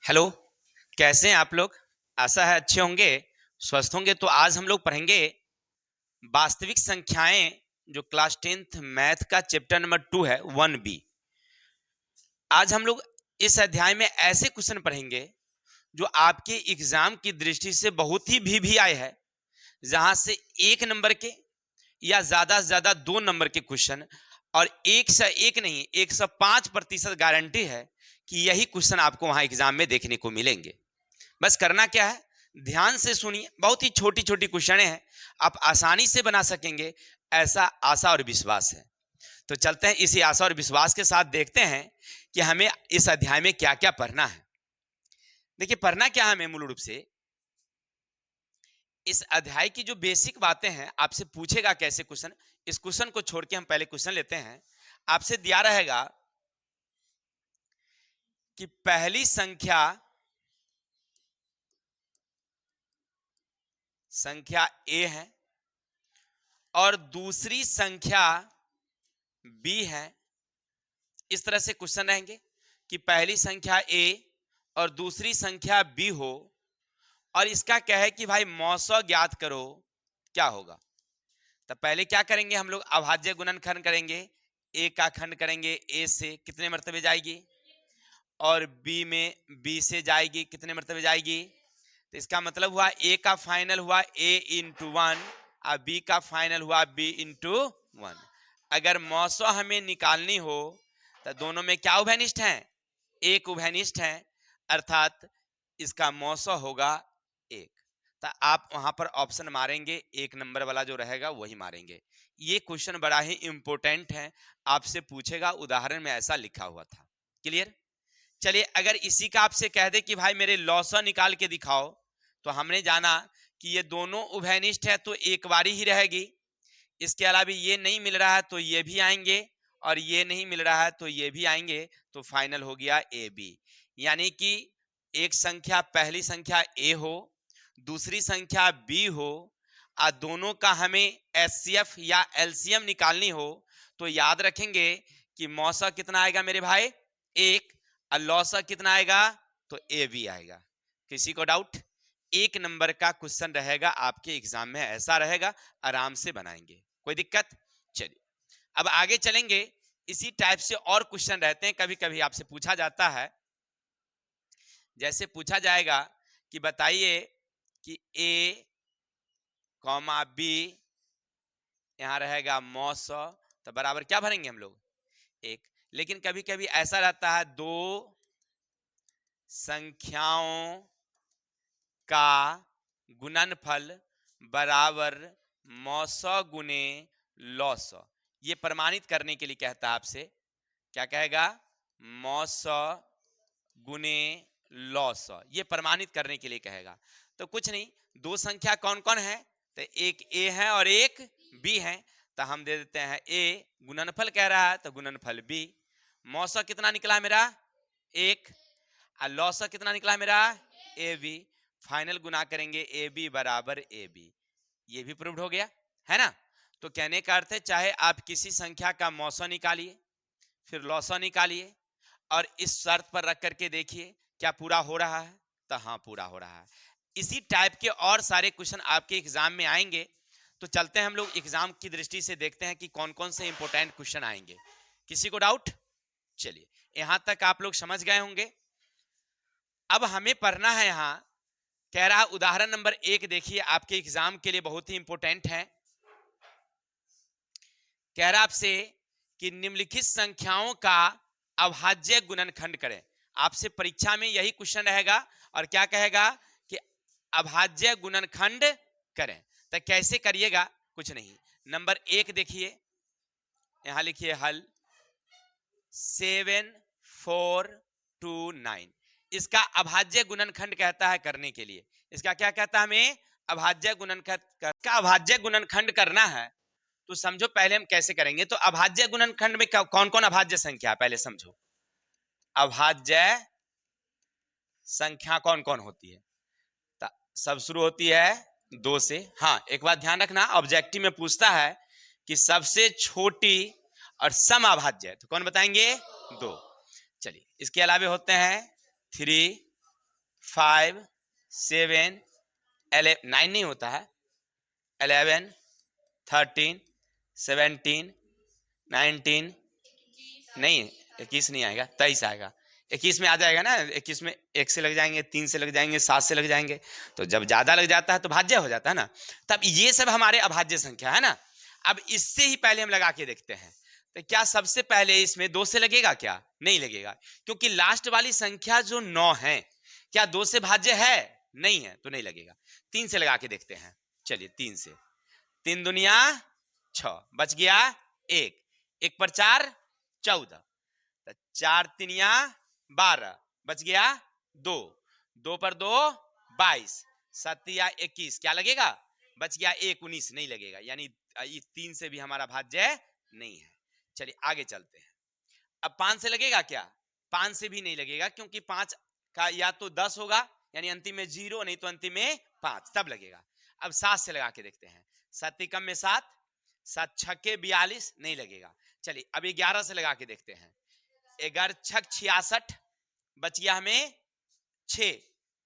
Hello, कैसे हैं आप लोग? आशा है अच्छे होंगे, स्वस्थ होंगे। तो आज हम लोग पढ़ेंगे वास्तविक संख्याएं, जो क्लास 10th मैथ का चैप्टर नंबर 2 है 1B। आज हम लोग इस अध्याय में ऐसे क्वेश्चन पढ़ेंगे जो आपके एग्जाम की दृष्टि से बहुत ही भी आए हैं, जहां से 1 नंबर के या ज्यादा से ज्यादा 2 नंबर के क्वेश्चन, और 101 नहीं 105% गारंटी है कि यही क्वेश्चन आपको वहां एग्जाम में देखने को मिलेंगे। बस करना क्या है, ध्यान से सुनिए। बहुत ही छोटी छोटी क्वेश्चन हैं, आप आसानी से बना सकेंगे, ऐसा आशा और विश्वास है। तो चलते हैं इसी आशा और विश्वास के साथ, देखते हैं कि हमें इस अध्याय में क्या क्या पढ़ना है। देखिए, पढ़ना क्या है हमें मूल रूप से इस अध्याय की जो बेसिक बातें हैं, आपसे पूछेगा कैसे क्वेश्चन। इस क्वेश्चन को छोड़ के हम पहले क्वेश्चन लेते हैं। आपसे दिया रहेगा कि पहली संख्या ए है और दूसरी संख्या बी है। इस तरह से क्वेश्चन रहेंगे कि पहली संख्या ए और दूसरी संख्या बी हो, और इसका क्या है कि भाई मौसा ज्ञात करो, क्या होगा। तो पहले क्या करेंगे, हम लोग अभाज्य गुणनखंड करेंगे। ए का खंड करेंगे, ए से कितने मर्तबे जाएगी, और बी में बी से जाएगी, कितने मर्तबे जाएगी। तो इसका मतलब हुआ ए का फाइनल हुआ ए इंटू वन, और बी का फाइनल हुआ बी इंटू वन। अगर मौसा हमें निकालनी हो तो दोनों में क्या उभयनिष्ठ है, एक उभयनिष्ठ है, अर्थात इसका मौसा होगा एक। तो आप वहां पर ऑप्शन मारेंगे, 1 नंबर वाला जो रहेगा वही मारेंगे। ये क्वेश्चन बड़ा ही इंपॉर्टेंट है, आपसे पूछेगा, उदाहरण में ऐसा लिखा हुआ था। क्लियर। चलिए, अगर इसी का आपसे कह दे कि भाई मेरे लौसा निकाल के दिखाओ, तो हमने जाना कि ये दोनों उभयनिष्ठ है तो एक बारी ही रहेगी। इसके अलावा ये नहीं मिल रहा है तो ये भी आएंगे, और ये नहीं मिल रहा है तो ये भी आएंगे। तो फाइनल हो गया ए बी। यानी कि एक संख्या, पहली संख्या ए हो, दूसरी संख्या बी हो, और दोनों का हमें एचसीएफ या एलसीएम निकालनी हो, तो याद रखेंगे कि मौसा कितना आएगा मेरे भाई, एक, और लौसा कितना आएगा, तो ए बी आएगा। किसी को डाउट? 1 नंबर का क्वेश्चन रहेगा आपके एग्जाम में, ऐसा रहेगा, आराम से बनाएंगे, कोई दिक्कत। चलिए, अब आगे चलेंगे। इसी टाइप से और क्वेश्चन रहते हैं, कभी कभी आपसे पूछा जाता है। जैसे पूछा जाएगा कि बताइए कि ए कॉमा बी, यहां रहेगा मौसा, तो बराबर क्या भरेंगे हम लोग, एक। लेकिन कभी कभी ऐसा रहता है, दो संख्याओं का गुणनफल बराबर मौसा गुने लौसा। ये प्रमाणित करने के लिए कहता है आपसे, क्या कहेगा, मौसा गुने लौसा, ये प्रमाणित करने के लिए कहेगा। तो कुछ नहीं, दो संख्या कौन कौन है, तो एक ए है और एक बी है। तो हम दे देते हैं ए, गुणनफल कह रहा है तो गुणनफल बी। मौसा कितना निकला मेरा, एक, और लौसा कितना निकला मेरा, ए बी। फाइनल गुना करेंगे ए बी बराबर ए बी। ये भी प्रूव्ड हो गया है ना। तो कहने का अर्थ है, चाहे आप किसी संख्या का मौसा निकालिए, फिर लौसा निकालिए, और इस शर्त पर रख करके देखिए क्या पूरा हो रहा है, तो हाँ पूरा हो रहा है। इसी टाइप के और सारे क्वेश्चन आपके एग्जाम में आएंगे। तो चलते हैं हम लोग एग्जाम की दृष्टि से देखते हैं कि कौन कौन से इंपॉर्टेंट क्वेश्चन आएंगे। किसी को डाउट? चलिए, यहां तक आप लोग समझ गए होंगे। अब हमें पढ़ना है, यहां कह रहा उदाहरण नंबर 1, देखिए आपके एग्जाम के लिए बहुत ही इंपॉर्टेंट है। कह रहा आपसे कि निम्नलिखित संख्याओं का अभाज्य गुणनखंड करें। आपसे परीक्षा में यही क्वेश्चन रहेगा, और क्या कहेगा कि अभाज्य गुणनखंड करें। तो कैसे करिएगा, कुछ नहीं। नंबर 1 देखिए, यहां लिखिए हल 7429। इसका अभाज्य गुणनखंड कहता है करने के लिए। इसका क्या कहता है, हमें अभाज्य गुणनखंड का अभाज्य गुणनखंड करना है। तो समझो पहले हम कैसे करेंगे। तो अभाज्य गुणनखंड में कौन कौन अभाज्य संख्या है, पहले समझो। अभाज्य संख्या कौन कौन होती है, सब शुरू होती है 2 से। हाँ, एक बात ध्यान रखना, ऑब्जेक्टिव में पूछता है कि सबसे छोटी और सम अभाज्य, तो कौन बताएंगे, 2। चलिए, इसके अलावे होते हैं 3, 5 7 11 9 नहीं होता है, 11 13 17 19 नहीं, 21 नहीं आएगा, 23 आएगा। 21 में आ जाएगा ना, 21 में 1 से लग जाएंगे, 3 से लग जाएंगे, 7 से लग जाएंगे। तो जब ज्यादा लग जाता है तो भाज्य हो जाता है ना। तब ये सब हमारे अभाज्य संख्या है ना। अब इससे ही पहले हम लगा के देखते हैं, तो क्या सबसे पहले इसमें 2 से लगेगा? क्या नहीं लगेगा, क्योंकि लास्ट वाली संख्या जो 9 है, क्या 2 से भाज्य है? नहीं है, तो नहीं लगेगा। 3 से लगा के देखते हैं। चलिए 3 से, 3 दुनिया 6, बच गया 1, 1 पर 4 14, 4 तिनिया 12, बच गया 2, 2 पर 2 22, 7 या 21, क्या लगेगा? बच गया 1 19, नहीं लगेगा। यानी 3 से भी हमारा भाज्य नहीं है। चलिए आगे चलते हैं। अब 5 से लगेगा क्या? 5 से भी नहीं लगेगा, क्योंकि 5 का या तो 10 होगा, यानी अंतिम में 0, नहीं तो अंतिम में 5, तब लगेगा। अब 7 से लगा के देखते हैं। 7 कम में 7, 7 छक्के 42, नहीं लगेगा। चलिए अब 11 से लगा के देखते हैं। 11 छक 66, बच गया हमें 6,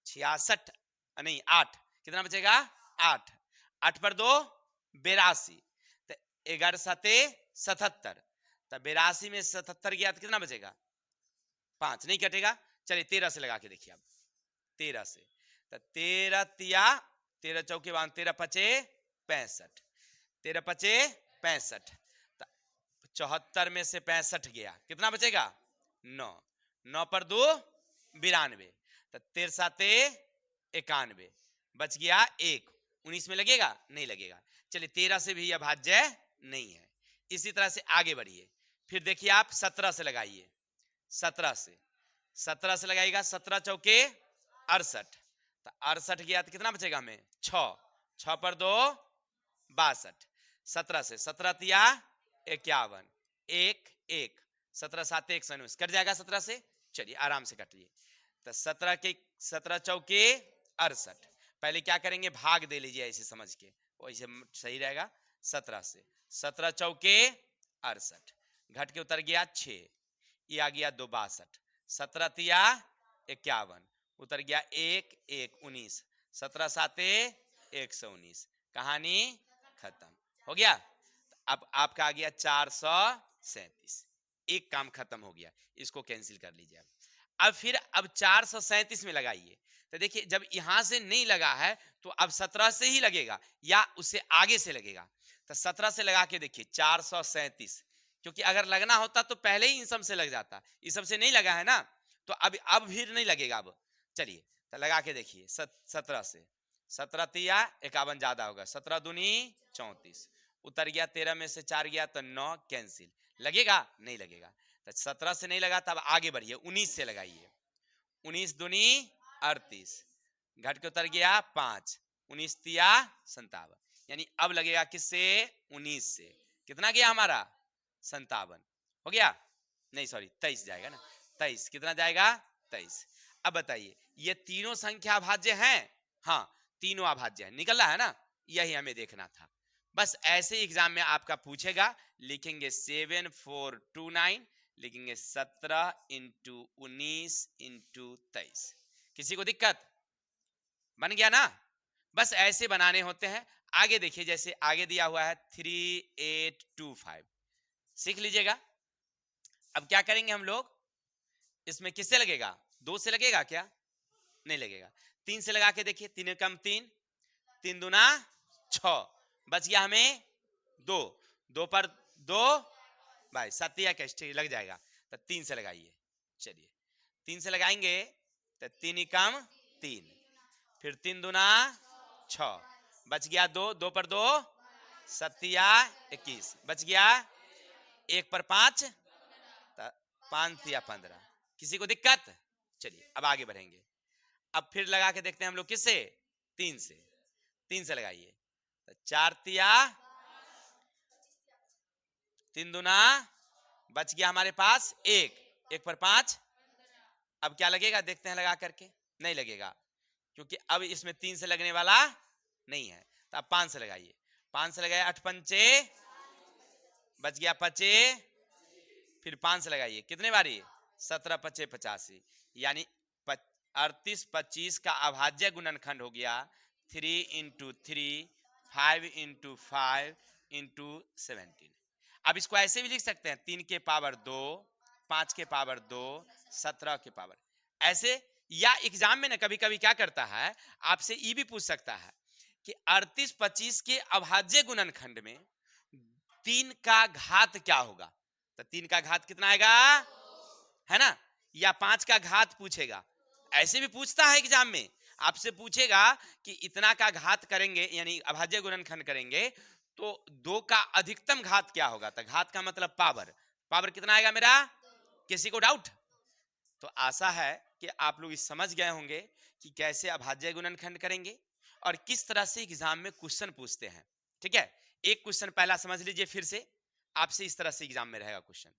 66 नहीं 8, कितना बचेगा? 8, 8 पर 2 82, तो 11 7 77, तो 82 में 77 गया तो कितना बचेगा? 5, नहीं कटेगा। चलिए 13 से लगा के देखिए। अब 13 से, तो 13 तिया 13 चौके 13 पचे 65, 13 पचे 65, 74 में से 65 गया, कितना बचेगा? 9, 9 पर 2 92, तो 13 7 91, बच गया 1, 19 में लगेगा? नहीं लगेगा। चलिए 13 से भी अभाज्य नहीं है। इसी तरह से आगे बढ़िए। फिर देखिए आप 17 से लगाइए। 17 से लगाइएगा। 17 चौके 68, तो 68 गया तो कितना बचेगा हमें? 6, 6 पर 2 62, 17 से 17 तिया 51, 1 1, 17 7 119, कट जाएगा 17 से। चलिए आराम से कटिए। तो 17 चौके 68, पहले क्या करेंगे? भाग दे लीजिए ऐसे समझ के, वैसे सही रहेगा। 17 से 17 चौके 68, घट के उतर गया 6, ये आ गया 2 62, 17 तिया 51, उतर गया 1 1 19, 17 7 119, कहानी खत्म हो गया। अब आपका आ गया 437, एक काम खत्म हो गया, इसको कैंसिल कर लीजिए। अब फिर अब 437 में लगाइए। तो देखिए जब यहां से नहीं लगा है तो अब 17 से ही लगेगा या उससे आगे से लगेगा। तो 17 से लगा के देखिए 437, क्योंकि अगर लगना होता तो पहले ही इन सब से लग जाता, इस सब से नहीं लगा है ना, तो अब फिर नहीं लगेगा। अब चलिए तो लगा के देखिए। 17 से 17 तिया 51 ज्यादा होगा, 17 दूनी 34, उतर गया 13 में से 4 गया तो 9, कैंसिल। लगेगा? नहीं लगेगा। तो 17 से नहीं लगा, तब आगे बढ़िए 19 से लगाइए। 19 दूनी 38, घट के उतर गया 5, 19 तिया 57, यानी अब लगेगा किससे? 19 से। कितना गया हमारा? 57 हो गया, नहीं सॉरी 23 जाएगा ना, 23 कितना जाएगा? 23। अब बताइए ये तीनों संख्या अभाज्य हैं? हाँ तीनों अभाज्य है, निकल रहा है ना, यही हमें देखना था। बस ऐसे एग्जाम में आपका पूछेगा, लिखेंगे 7429, लिखेंगे 17 इंटू 19 इंटू 23। किसी को दिक्कत? बन गया ना? बस ऐसे बनाने होते हैं। आगे देखिए, जैसे आगे दिया हुआ है 3825, सीख लीजिएगा। अब क्या करेंगे हम लोग? इसमें किससे लगेगा? 2 से लगेगा क्या? नहीं लगेगा। 3 से लगा के देखिए। 3 कम 3, 3 दूना 6, बच गया हमें 2, 2 पर 2 भाई 7 या कैसे लग जाएगा, तो 3 से लगाइए। चलिए 3 से लगाएंगे तो 3 कम 3, फिर 3 दूना 6, बच गया 2, 2 पर 2 7 या 21, बच गया 1 पर 5, 5 या 15। किसी को दिक्कत? चलिए अब आगे बढ़ेंगे। अब फिर लगा के देखते हैं हम लोग किससे? 3 से। 3 से लगाइए तो 4 तिया 3 दूना, बच गया हमारे पास 1, 1 पर 5, अब क्या लगेगा? देखते हैं लगा करके। नहीं लगेगा, क्योंकि अब इसमें 3 से लगने वाला नहीं है। तो अब 5 से लगाइए। 5 से लगाए 8 पंचे, बच गया 25, फिर 5 से लगाइए। कितने बारी? 17 पचे 85, यानी 38 25 का अभाज्य गुणनखंड हो गया 3 इंटू 3 5 इंटू 5 इंटू 17। अब इसको ऐसे भी लिख सकते हैं 3 के पावर 2 5 के पावर 2 17 के पावर ऐसे। या एग्जाम में ना कभी कभी क्या करता है, आपसे ये भी पूछ सकता है कि 38 25 के अभाज्य गुणनखंड में 3 का घात क्या होगा। तो 3 का घात कितना आएगा, है ना। या 5 का घात पूछेगा, ऐसे भी पूछता है एग्जाम में। आपसे पूछेगा कि इतना का घात करेंगे यानी अभाज्य गुणनखंड करेंगे तो 2 का अधिकतम घात क्या होगा। तो घात का मतलब पावर, पावर कितना आएगा मेरा, किसी को डाउट। तो आशा है कि आप लोग इस समझ गए होंगे कि कैसे अभाज्य गुणनखंड करेंगे और किस तरह से एग्जाम में क्वेश्चन पूछते हैं। ठीक है, एक क्वेश्चन पहला समझ लीजिए फिर से, आपसे इस तरह से एग्जाम में रहेगा क्वेश्चन,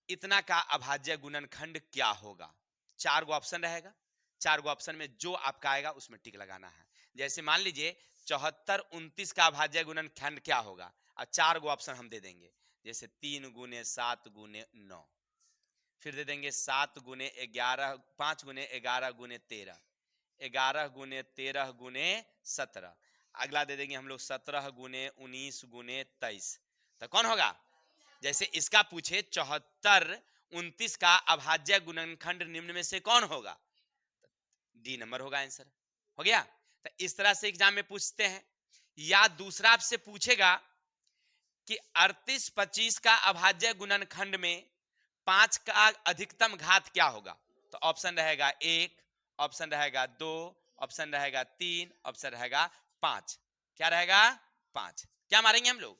इतना का अभाज्य गुणनखंड क्या होगा। 4 गो ऑप्शन रहेगा, 4 गो ऑप्शन में जो आपका आएगा उसमें टिक लगाना है। जैसे मान लीजिए 74 29 का अभाज्य गुणनखंड क्या होगा, और 4 गो ऑप्शन हम दे देंगे, जैसे 3 गुने 7 गुने 9, फिर दे देंगे 7 गुने 11 5 गुने 11 गुने 13 11 गुने 13 गुने 17, अगला दे देंगे हम लोग 17 गुने 19 गुने 23। तो कौन होगा, जैसे इसका पूछे 74 29 का अभाज्य गुणनखंड निम्न में से कौन होगा, डी नंबर होगा आंसर। हो गया। तो इस तरह से एग्जाम में पूछते हैं। या दूसरा आपसे पूछेगा कि 38 25 का अभाज्य गुणनखंड में 5 का अधिकतम घात क्या होगा। तो ऑप्शन रहेगा 1, ऑप्शन रहेगा 2, ऑप्शन रहेगा 3, ऑप्शन रहेगा 5। क्या रहेगा, 5। क्या मारेंगे हम लोग,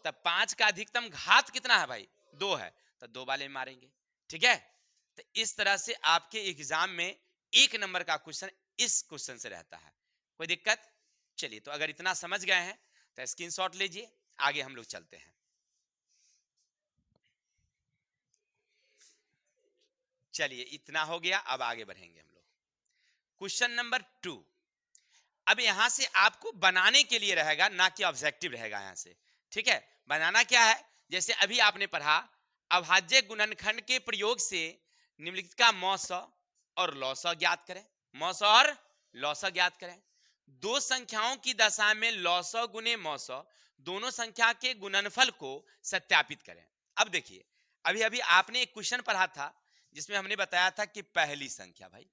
तब 5 का अधिकतम घात कितना है भाई, 2 है, तो 2 वाले में मारेंगे। ठीक है, तो इस तरह से आपके एग्जाम में 1 नंबर का क्वेश्चन इस क्वेश्चन से रहता है। कोई दिक्कत। चलिए, तो अगर इतना समझ गए हैं तो स्क्रीनशॉट लीजिए, आगे हम लोग चलते हैं। चलिए, इतना हो गया, अब आगे बढ़ेंगे हम लोग। क्वेश्चन नंबर 2, अब यहां से आपको बनाने के लिए रहेगा, ना कि ऑब्जेक्टिव रहेगा यहां से। ठीक है, बनाना क्या है, जैसे अभी आपने पढ़ा अभाज्य गुणनखंड के प्रयोग से निम्नलिखित का मौस और लौस ज्ञात करें। मौस और लौस ज्ञात करें। दो संख्याओं की दशा में लौस गुने मौस दोनों संख्या के गुणनफल को सत्यापित करें। अब देखिए, अभी अभी आपने एक क्वेश्चन पढ़ा था जिसमें हमने बताया था कि पहली संख्या, भाई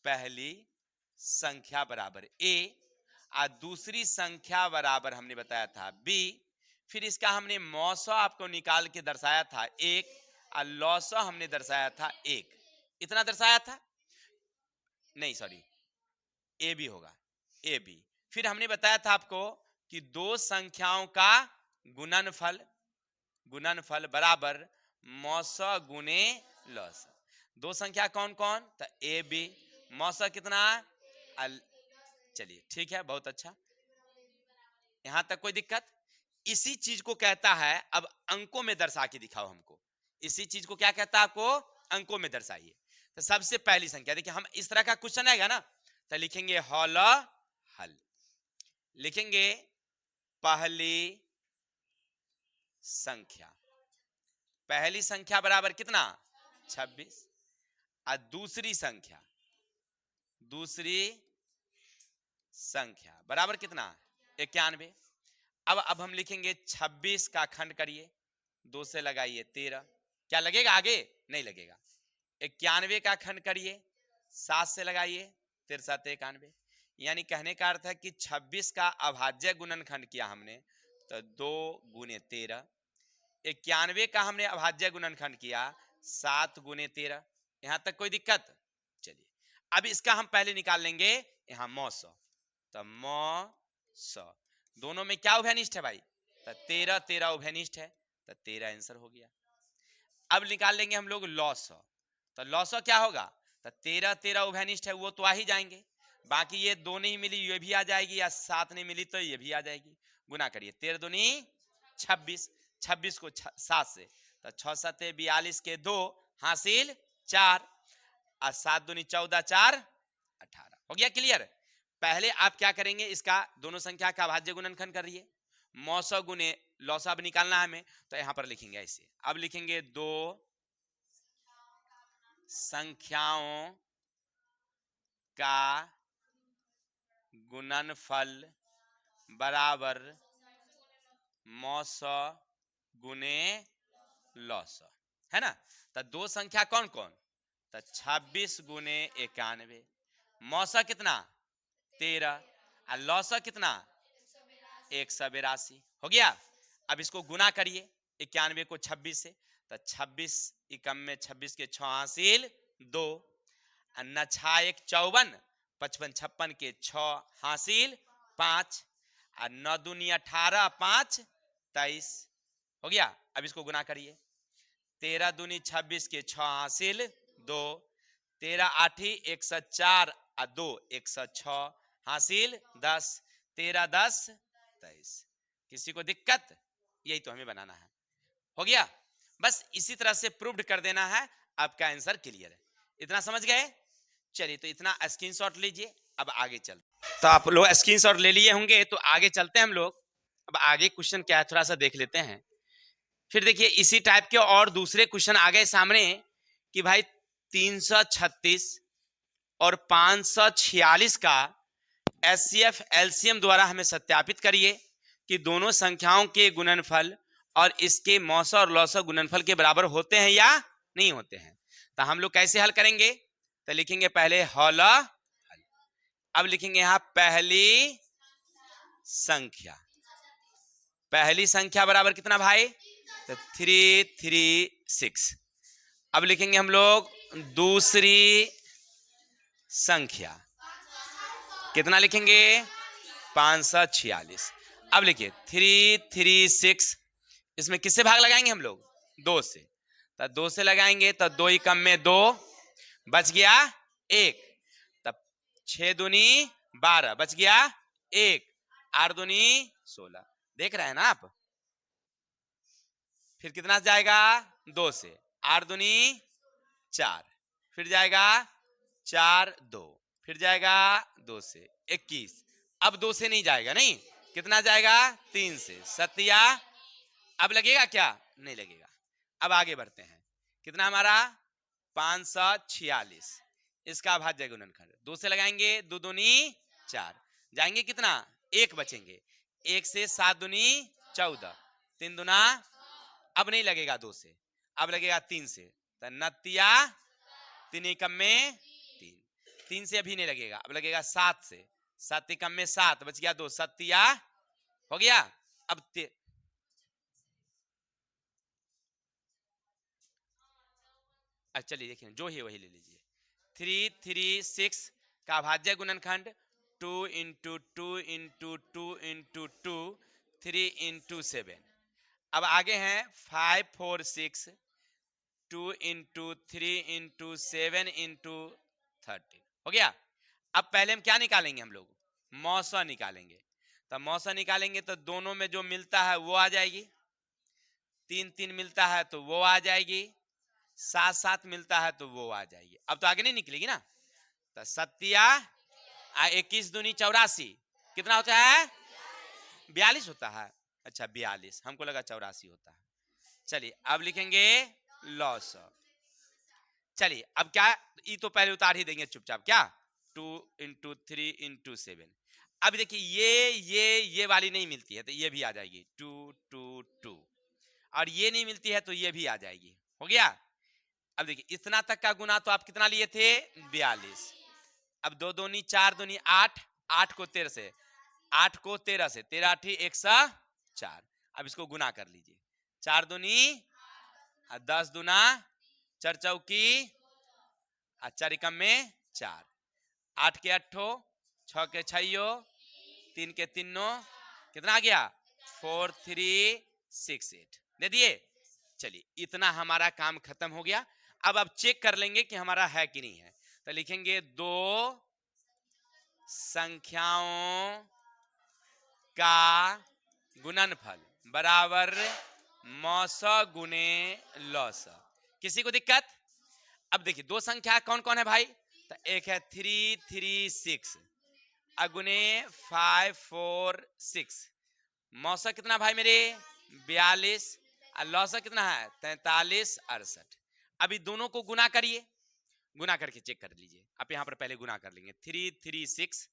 पहली संख्या बराबर ए और दूसरी संख्या बराबर हमने बताया था बी। फिर इसका हमने मौसा आपको निकाल के दर्शाया था 1 और लौसा हमने दर्शाया था 1। इतना दर्शाया था, नहीं सॉरी, ए बी होगा, ए बी। फिर हमने बताया था आपको कि दो संख्याओं का गुणनफल, गुणनफल बराबर मौसा गुने लौसा। दो संख्या कौन कौन, तो ए बी, मौसा कितना, चलिए ठीक है, बहुत अच्छा, यहां तक कोई दिक्कत। इसी चीज को कहता है, अब अंकों में दर्शा के दिखाओ हमको, इसी चीज को क्या कहता है, आपको अंकों में दर्शाइए। तो सबसे पहली संख्या देखिए, हम इस तरह का क्वेश्चन आएगा ना तो लिखेंगे हॉल हल, लिखेंगे पहली संख्या, पहली संख्या बराबर कितना 26 और दूसरी संख्या, दूसरी संख्या बराबर कितना 91। अब हम लिखेंगे 26 का खंड करिए, 2 से लगाइए 13, क्या लगेगा आगे, नहीं लगेगा। 91 का खंड करिए, 7 से लगाइए 13 7 91। यानी कहने का अर्थ है कि 26 का अभाज्य गुणनखंड किया हमने तो 2 गुने 13, 91 का हमने अभाज्य गुणनखंड किया 7 गुने 13। यहां तक कोई दिक्कत। चलिए, अब इसका हम पहले निकाल लेंगे यहां मौस, तो मौस दोनों में क्या उभयनिष्ठ है भाई, तो 13 13 उभयनिष्ठ है, तो 13 आंसर हो गया। अब निकाल लेंगे हम लोग लॉस, तो लॉस क्या होगा, तो 13 13 उभयनिष्ठ है, वो तो आ ही जाएंगे। बाकी ये 2 नहीं मिली ये भी आ जाएगी, या 7 नहीं मिली तो ये भी आ जाएगी। गुना करिए, 13 दूनी 26, 26 को 7 से, तो 6 7 42 के 2 हासिल 4 और 7 दूनी 14 4 18। हो गया क्लियर। पहले आप क्या करेंगे, इसका दोनों संख्या का अभाज्य गुणनखंड करिए, मौसा गुने लौसा अब निकालना है हमें, तो यहां पर लिखेंगे ऐसे। अब लिखेंगे दो संख्याओं का गुणनफल बराबर मौसा गुने लौसा, है ना। तो दो संख्या कौन कौन, तो 26 गुने 91, मौसा कितना 13 और लौसा कितना 182, हो गया। अब इसको गुना करिए 91 को 26 से, तो 26 एकम में 26 के 6 हासिल 2, अन्ना 6 1 54, 55 56 के 6 हासिल 5, और 9 दूनी 18 5 23, हो गया। अब इसको गुना करिए, 13 दूनी 26 के 6 हासिल 2, 13 आठी 104 और 2 106 हासिल 10, 13 10 23। किसी को दिक्कत, यही तो हमें बनाना है, हो गया। बस इसी तरह से प्रूव्ड कर देना है, आपका आंसर क्लियर है। इतना समझ गए। चलिए तो इतना स्क्रीनशॉट लीजिए, अब आगे चल। तो आप लोग स्क्रीनशॉट ले लिए होंगे, तो आगे चलते हैं हम लोग। अब आगे क्वेश्चन क्या है थोड़ा सा देख लेते हैं। फिर देखिए इसी टाइप के और दूसरे क्वेश्चन आ गए सामने कि भाई 336 और 546 का एचसीएफ एलसीएम द्वारा हमें सत्यापित करिए कि दोनों संख्याओं के गुणनफल और इसके मौसा और लौसा गुणनफल के बराबर होते हैं या नहीं होते हैं। तो हम लोग कैसे हल करेंगे, तो लिखेंगे पहले हौला, अब लिखेंगे यहां पहली संख्या, पहली संख्या बराबर कितना भाई, तो 336। अब लिखेंगे हम लोग दूसरी संख्या, कितना लिखेंगे 546। अब लिखिए 336, इसमें किससे भाग लगाएंगे हम लोग, 2 से, तो 2 से लगाएंगे तो 2 एकम में 2, बच गया 1, तब 6 दूनी 12, बच गया 1, 8 दूनी 16, देख रहे हैं ना आप। फिर कितना जाएगा 2 से, 8 दूनी 4, फिर जाएगा 4 2, फिर जाएगा 2 से 21, अब 2 से नहीं जाएगा, नहीं कितना जाएगा 3 से, सत्या अब लगेगा क्या, नहीं लगेगा। अब आगे बढ़ते हैं, कितना हमारा 546, इसका भाज्य गुणनखंड 2 से लगाएंगे, 2 दूनी 4, जाएंगे कितना 1 बचेंगे, 1 से 7 दूनी 14, 3 दूना, अब नहीं लगेगा 2 से, अब लगेगा 3 से, तो नतिया 3 एकम में 3, 3 से अभी नहीं लगेगा, अब लगेगा 7 से, 7 एकम में 7, बच गया 2, सत्या हो गया। अब चलिए देखिए जो ही वही ले लीजिए, 336 का भाज्य गुणनखंड 2 इंटू 2 इंटू 2 इंटू 2 3 इंटू 7। अब आगे हैं 5 4 6 2 इंटू 3 इंटू 7 इंटू 13, हो गया। अब पहले हम क्या निकालेंगे, हम लोग मौसा निकालेंगे, तो मौसा निकालेंगे तो दोनों में जो मिलता है वो आ जाएगी, 3 3 मिलता है तो वो आ जाएगी, 7 7 मिलता है तो वो आ जाएगी। अब तो आगे नहीं निकलेगी ना, तो सत्या 21 दूनी 84, कितना होता है 42 होता है, अच्छा 42, हमको लगा 84 होता है। चलिए अब लिखेंगे लॉस, चलिए अब क्या, ये तो पहले उतार ही देंगे चुपचाप, क्या 2 इंटू 3 इंटू 7। अब देखिए ये वाली नहीं मिलती है तो ये भी आ जाएगी 2 2 2, और ये नहीं मिलती है तो ये भी आ जाएगी, हो गया। अब देखिए इतना तक का गुना तो आप कितना लिए थे 42, अब 2 दूनी 4 दूनी 8, 8 को 13 से, 8 को 13 से, 13 आठी 104, अब इसको गुना कर लीजिए, 4 दूनी 10 दूना 4 चौकी 4 एकम में 4, 8 के 8, 6 के 6, 3 के 3, कितना आ गया 4 3 6 8, दे दिए। चलिए इतना हमारा काम खत्म हो गया। अब चेक कर लेंगे कि हमारा है कि नहीं है, तो लिखेंगे दो संख्याओं का गुणनफल बराबर मौसा गुने लौसा। किसी को दिक्कत, अब देखिए दो संख्या कौन कौन है भाई, तो एक है 3 3 6 अगुने 5 4 6, मौसा कितना भाई मेरे 42, और लौसा कितना है 43 68। अभी दोनों को गुना करिए, गुना करके चेक कर लीजिए। आप यहाँ पर पहले गुना कर लेंगे, 3 3 6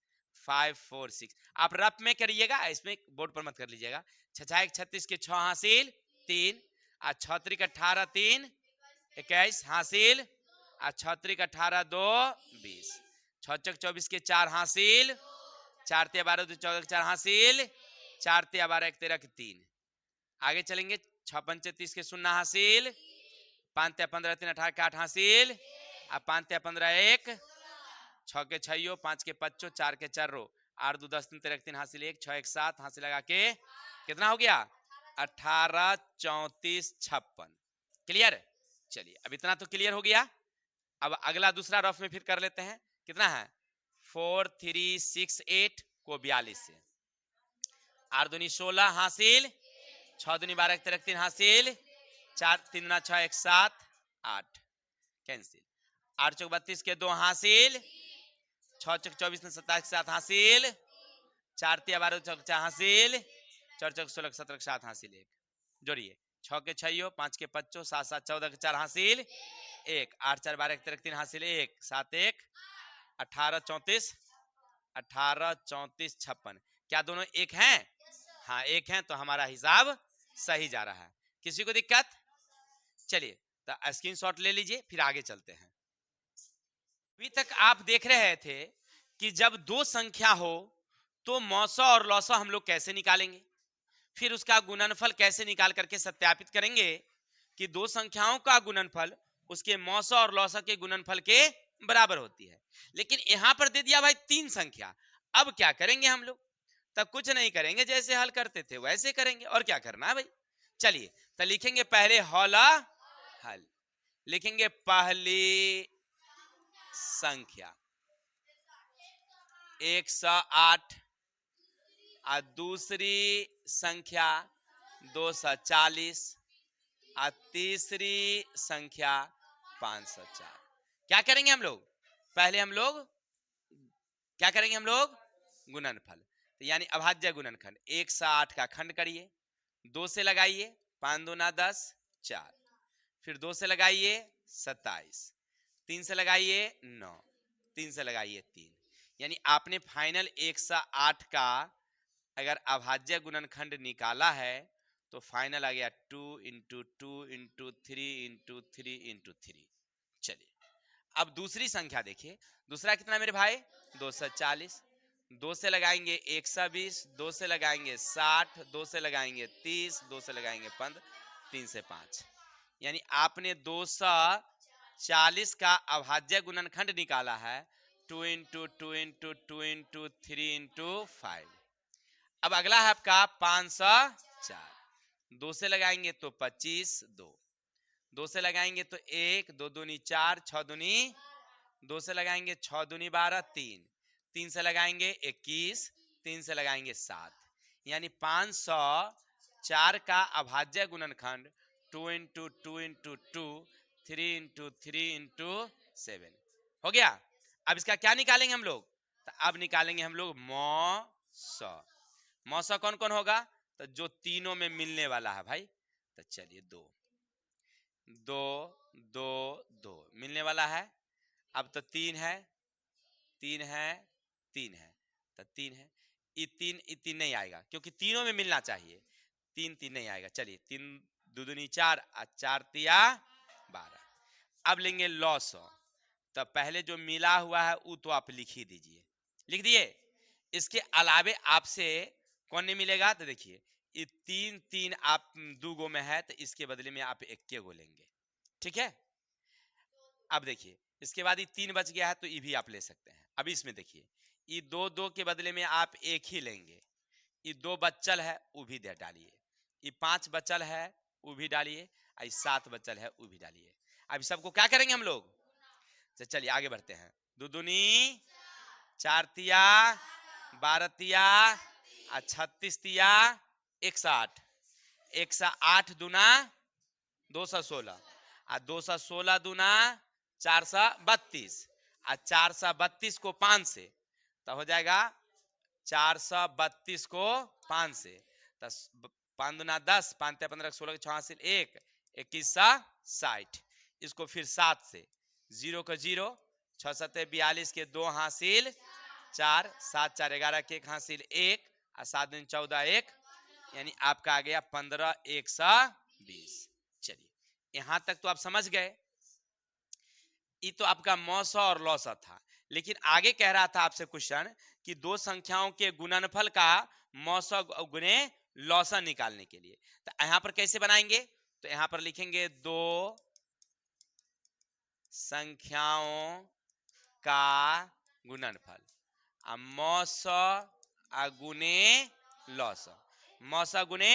5 4 6। आप रफ में करिएगा, इसमें बोर्ड पर मत कर लीजिएगा। 6 1 36 के 6 हासिल 3, और 6 3 18 3 21 हासिल, और 6 3 18 2 20, 6 चक 24 के 4 हासिल, 4 3 12 2 14 के 4 हासिल, 4 3 12 1 13 के 3। आगे चलेंगे, 6 5 30 के 0 हासिल, 5 3 15 3 18 के 8 हासिल, और 5 3 15 1, 6 के 6 5 के 5 4 के 4 रो, 8 2 10 3 13 3 हासिल 1, 6 1 7 हासिल लगा के कितना हो गया 18 34 56। क्लियर? चलिए अब इतना तो क्लियर हो गया। अब अगला दूसरा रफ में फिर कर लेते हैं। कितना है 4 3 6 8 को 42 से, 8 दूनी 16 हासिल, 6 दूनी 12 13 3 हासिल, 4 3 6 1 7 8 कैंसिल, 8 चौक 32 के 2 हासिल, 6 चौक 24 ने 27 के 7 हासिल, 4 3 12 चौक 4 हासिल, 4 चौक 16 17 के 7 हासिल 1। जोड़िए 6 के 6 5 के 5 7 7 14 के 4 हासिल 1, 8 4 12 13 3 हासिल 1, 7 1 18 34 18 34 56। क्या दोनों एक हैं? हाँ एक हैं, तो हमारा हिसाब सही जा रहा है। किसी को दिक्कत? चलिए तो स्क्रीनशॉट ले लीजिए, फिर आगे चलते हैं। अभी तक आप देख रहे थे कि जब दो संख्या हो तो मौसा और लौसा हम लोग कैसे निकालेंगे, फिर उसका गुणनफल कैसे निकाल करके सत्यापित करेंगे कि दो संख्याओं का गुणनफल उसके मौसा और लौसा के गुणनफल के बराबर होती है। लेकिन यहां पर दे दिया भाई तीन संख्या, अब क्या करेंगे हम लोग? तब कुछ नहीं करेंगे, जैसे हल करते थे वैसे करेंगे, और क्या करना है भाई। चलिए तो लिखेंगे पहले हौला हल, लिखेंगे पहली संख्या 108 और दूसरी संख्या 240 और तीसरी संख्या 504। क्या करेंगे हम लोग? पहले हम लोग क्या करेंगे? हम लोग गुणनफल, तो यानी अभाज्य गुणनखंड। 108 का खंड करिए, 2 से लगाइए 5 दूना 10 4, फिर 2 से लगाइए 27, 3 से लगाइए 9, 3 से लगाइए 3। यानी आपने फाइनल 108 का अगर अभाज्य गुणनखंड निकाला है तो फाइनल आ गया 2 इंटू 2 इंटू 3 इंटू 3 इंटू 3। चलिए अब दूसरी संख्या देखिए, दूसरा कितना मेरे भाई 240, 2 से लगाएंगे 120, 2 से लगाएंगे 60, 2 से लगाएंगे 30, 2 से लगाएंगे 15, 3 से 5। यानी आपने 240 का अभाज्य गुणनखंड निकाला है 2 इंटू 2 इंटू 2 इंटू 3 इंटू 5। अब अगला है आपका 504, 2 से लगाएंगे तो 25, 2 से लगाएंगे तो 1, 2 दूनी 4, 6 दूनी, 2 से लगाएंगे 6 दूनी 12, 3 से लगाएंगे 21, 3 से लगाएंगे 7। यानी 504 का अभाज्य गुणनखंड 2 इंटू 2 इंटू 2, 3 इंटू 3 इंटू 7 हो गया। अब इसका क्या निकालेंगे हम लोग? तो अब निकालेंगे हम लोग मौसा। मौसा कौन कौन होगा? तो जो तीनों में मिलने वाला है भाई। तो चलिए 2 2 2 2 मिलने वाला है। अब तो 3 है, 3 है, 3 है, तो 3 है। ये 3 नहीं आएगा क्योंकि तीनों में मिलना चाहिए, 3 नहीं आएगा। चलिए 3 दूनी 4 और 4 तिया 12। अब लेंगे लौसौ, तो पहले जो मिला हुआ है वो तो आप लिख ही दीजिए, लिख दिए। इसके अलावे आपसे कौन नहीं मिलेगा? तो देखिए ये 3 3 आप 2 गो में है, तो इसके बदले में आप 1 गो लेंगे, ठीक है। अब देखिए इसके बाद ये 3 बच गया है तो ये भी आप ले सकते हैं। अब इसमें देखिए ये 2 2 के बदले में आप 1 ही लेंगे, ये 2 बचल है वो भी दे डालिए, ये 5 बचल है वो भी डालिए, और 7 बचल है वो भी डालिए। अब सबको क्या करेंगे हम लोग? तो चलिए आगे बढ़ते हैं। 2 दूनी 4 तिया 12 तिया और 36 तिया 108, 108 दूना 216 और 216 दूना 432 और 432 को 5 से तो हो जाएगा 432 को 5 से 5 दूना 10, 5 15 16 6 1 21 60। इसको फिर 7 से 0 को 0, 6 7 42 के 2 हासिल 4, 7 4 11 के 1 हासिल 1 और 7 दिन 14 1, यानी आपका आ गया 15 120। चलिए यहां तक तो आप समझ गए। ये तो आपका मौसा और लौसा था, लेकिन आगे कह रहा था आपसे क्वेश्चन कि दो संख्याओं के गुणनफल का मौसा गुणे लौसा निकालने के लिए। तो यहां पर कैसे बनाएंगे? तो यहां पर लिखेंगे दो संख्याओं का गुणनफल, मौसा गुणे लौसा, मौसा गुणे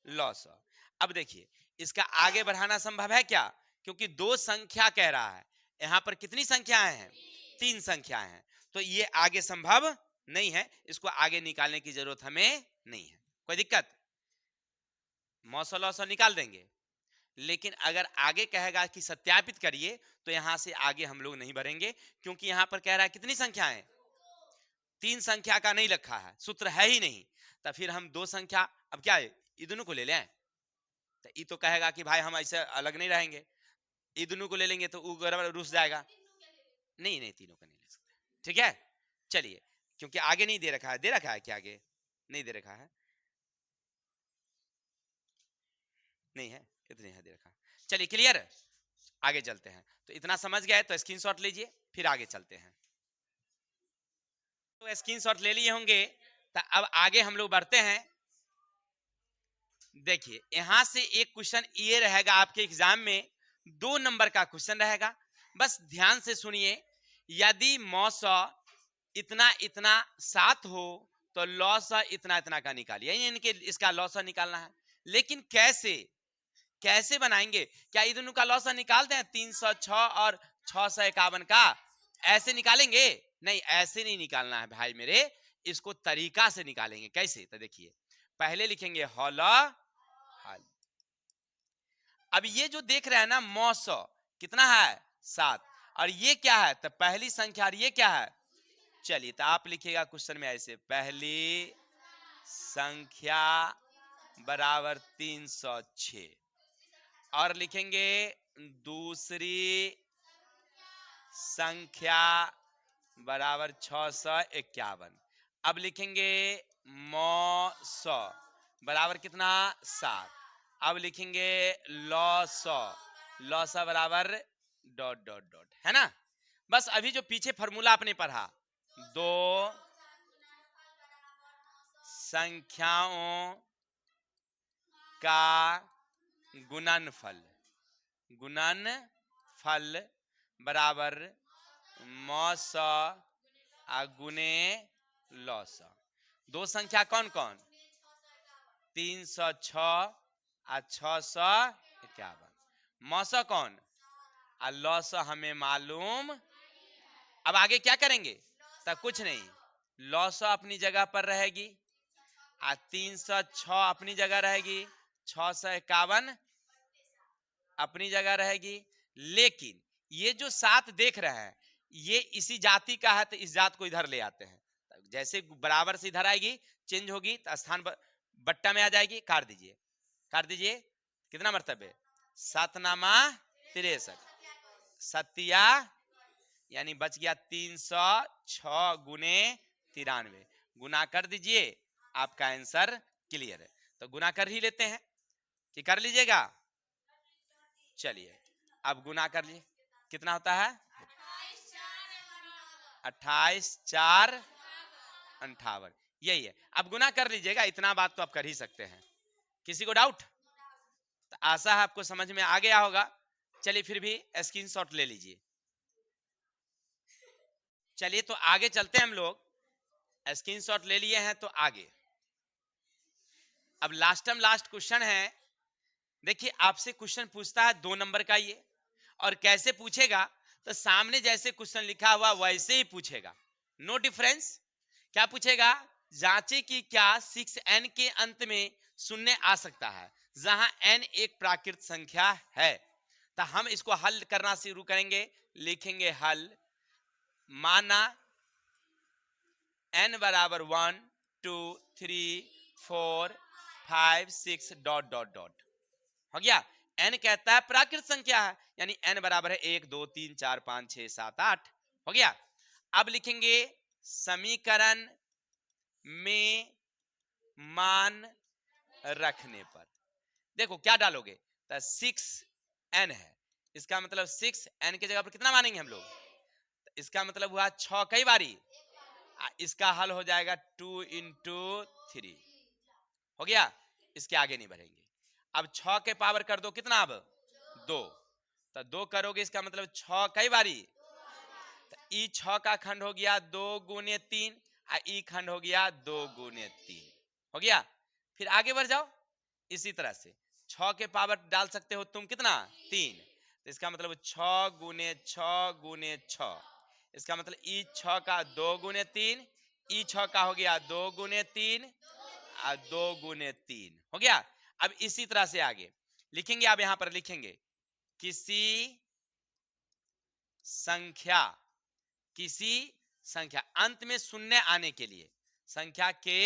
लौसा। अब देखिए इसका आगे बढ़ाना संभव है क्या? क्योंकि दो संख्या कह रहा है, यहां पर कितनी संख्याएं हैं? 3 संख्याएं हैं, तो ये आगे संभव नहीं है, इसको आगे निकालने की जरूरत हमें नहीं है। कोई दिक्कत? मौसा लौसा निकाल देंगे, लेकिन अगर आगे कहेगा कि सत्यापित करिए तो यहां से आगे हम लोग नहीं बढ़ेंगे, क्योंकि यहां पर कह रहा है कितनी संख्याएं? 3 संख्या का नहीं रखा है, सूत्र है ही नहीं। तो फिर हम दो संख्या, अब क्या है, ये दोनों को ले लें? तो ये तो कहेगा कि भाई हम ऐसे अलग नहीं रहेंगे, ये दोनों को ले लेंगे तो वो रुस जाएगा। नहीं नहीं, तीनों को नहीं ले सकते, ठीक है। चलिए, क्योंकि आगे नहीं दे रखा है, दे रखा है क्या? आगे नहीं दे रखा है, नहीं है, इतने है दे रखा है। चलिए क्लियर, आगे चलते हैं। तो इतना समझ गए तो स्क्रीनशॉट लीजिए, फिर आगे चलते हैं। तो स्क्रीनशॉट ले लिए होंगे, तो अब आगे हम लोग बढ़ते हैं। देखिए यहां से एक क्वेश्चन ये रहेगा आपके एग्जाम में, 2 नंबर का क्वेश्चन रहेगा, बस ध्यान से सुनिए। यदि मौसा इतना इतना 7 हो तो लौसा इतना इतना का निकालिए, यानी इनके इसका लौसा निकालना है। लेकिन कैसे कैसे बनाएंगे? क्या ये दोनों का लौसा निकाल दें 306 और 651 का? ऐसे निकालेंगे? नहीं, ऐसे नहीं निकालना है भाई मेरे, इसको तरीका से निकालेंगे। कैसे? तो देखिए, पहले लिखेंगे हौला हल। अब ये जो देख रहे हैं ना मौसा कितना है? 7, और ये क्या है? तो पहली संख्या, और ये क्या है? चलिए तो आप लिखिएगा क्वेश्चन में ऐसे, पहली संख्या बराबर 306, और लिखेंगे दूसरी संख्या बराबर 651। अब लिखेंगे मौसा बराबर कितना? 7। अब लिखेंगे लौसा, लौसा बराबर डॉट डॉट डॉट, है ना। बस अभी जो पीछे फॉर्मूला आपने पढ़ा, दो संख्याओं का गुणनफल, गुणनफल बराबर मौसा गुणे लौसा। दो संख्या कौन कौन? 306 और 651। मौसा कौन? और लौसा हमें मालूम। अब आगे क्या करेंगे? तो कुछ नहीं, लौसा अपनी जगह पर रहेगी, और 306 अपनी जगह रहेगी, 651 अपनी जगह रहेगी। लेकिन ये जो 7 देख रहे हैं, ये इसी जाति का है, तो इस जात को इधर ले आते हैं। जैसे बराबर से इधर आएगी, चेंज होगी तो स्थान बट्टा में आ जाएगी। काट दीजिए, काट दीजिए। कितना मर्तबे? 7 नामा 63, सत्या, यानी बच गया 306 गुने 93। गुना कर दीजिए, आपका आंसर क्लियर है। तो गुना कर ही लेते हैं कि कर लीजिएगा? चलिए अब गुना कर लिए, कितना होता है? 28 4 58, यही है। अब गुना कर लीजिएगा, इतना बात तो आप कर ही सकते हैं। किसी को डाउट? तो आशा है आपको समझ में आ गया होगा। चलिए फिर भी स्क्रीनशॉट ले लीजिए। चलिए तो आगे चलते हैं हम लोग, स्क्रीनशॉट ले लिए हैं तो आगे। अब लास्ट क्वेश्चन है। देखिए आपसे क्वेश्चन पूछता है 2 नंबर का ये, और कैसे पूछेगा? तो सामने जैसे क्वेश्चन लिखा हुआ वैसे ही पूछेगा, नो डिफरेंस। क्या पूछेगा? जांचे कि क्या 6n के अंत में शून्य आ सकता है जहां n एक प्राकृत संख्या है। तो हम इसको हल करना शुरू करेंगे, लिखेंगे हल। माना n बराबर 1 2 3 4 5 6 डॉट डॉट डॉट, हो गया। n कहता है प्राकृत संख्या है, यानी n बराबर है 1 2 3 4 5 6 7 8। हो गया। अब लिखेंगे समीकरण में मान रखने पर। देखो क्या डालोगे, तो 6n है, इसका मतलब 6n की जगह पर कितना मानेंगे हम लोग, तो इसका मतलब हुआ 6 कई बारी, इसका हल हो जाएगा 2 इंटू 3। हो गया, इसके आगे नहीं बढ़ेंगे। अब 6 के पावर कर दो कितना, अब 2, तो 2 करोगे इसका मतलब 6 कई बारी, तो ई 6 का खंड हो गया 2 गुने 3, ई खंड हो गया 2 गुने 3। हो गया। फिर आगे बढ़ जाओ, इसी तरह से 6 के पावर डाल सकते हो तुम कितना, 3, तो इसका मतलब 6 गुने 6 गुने 6, इसका मतलब ई 6 का 2 गुने 3, ई 6 का हो गया 2 गुने 3 और 2 गुने 3। हो गया। अब इसी तरह से आगे लिखेंगे, आप यहां पर लिखेंगे किसी संख्या, किसी संख्या अंत में शून्य आने के लिए, संख्या के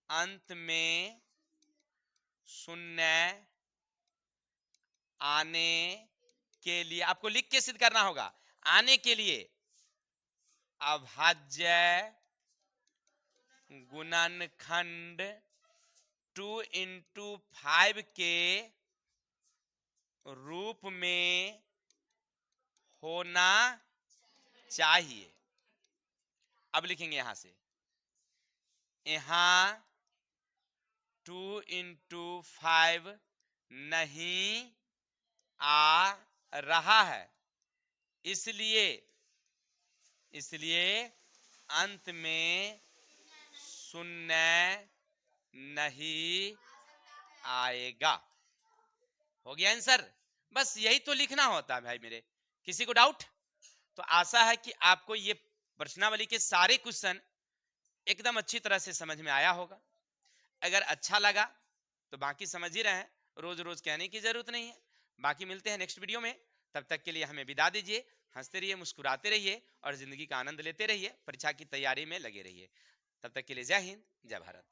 अंत में शून्य आने के लिए आपको लिख के सिद्ध करना होगा। आने के लिए अभाज्य गुणनखंड 2 इंटू 5 के रूप में होना चाहिए। अब लिखेंगे यहां से, यहां 2 इंटू 5 नहीं आ रहा है, इसलिए अंत में शून्य नहीं आएगा। हो गया आंसर। बस यही तो लिखना होता है भाई मेरे। किसी को डाउट? तो आशा है कि आपको ये प्रश्नावली के सारे क्वेश्चन एकदम अच्छी तरह से समझ में आया होगा। अगर अच्छा लगा तो बाकी समझ ही रहे हैं, रोज रोज कहने की जरूरत नहीं है। बाकी मिलते हैं नेक्स्ट वीडियो में, तब तक के लिए हमें विदा दीजिए। हंसते रहिए, मुस्कुराते रहिए और जिंदगी का आनंद लेते रहिए, परीक्षा की तैयारी में लगे रहिए। तब तक के लिए जय हिंद, जय भारत।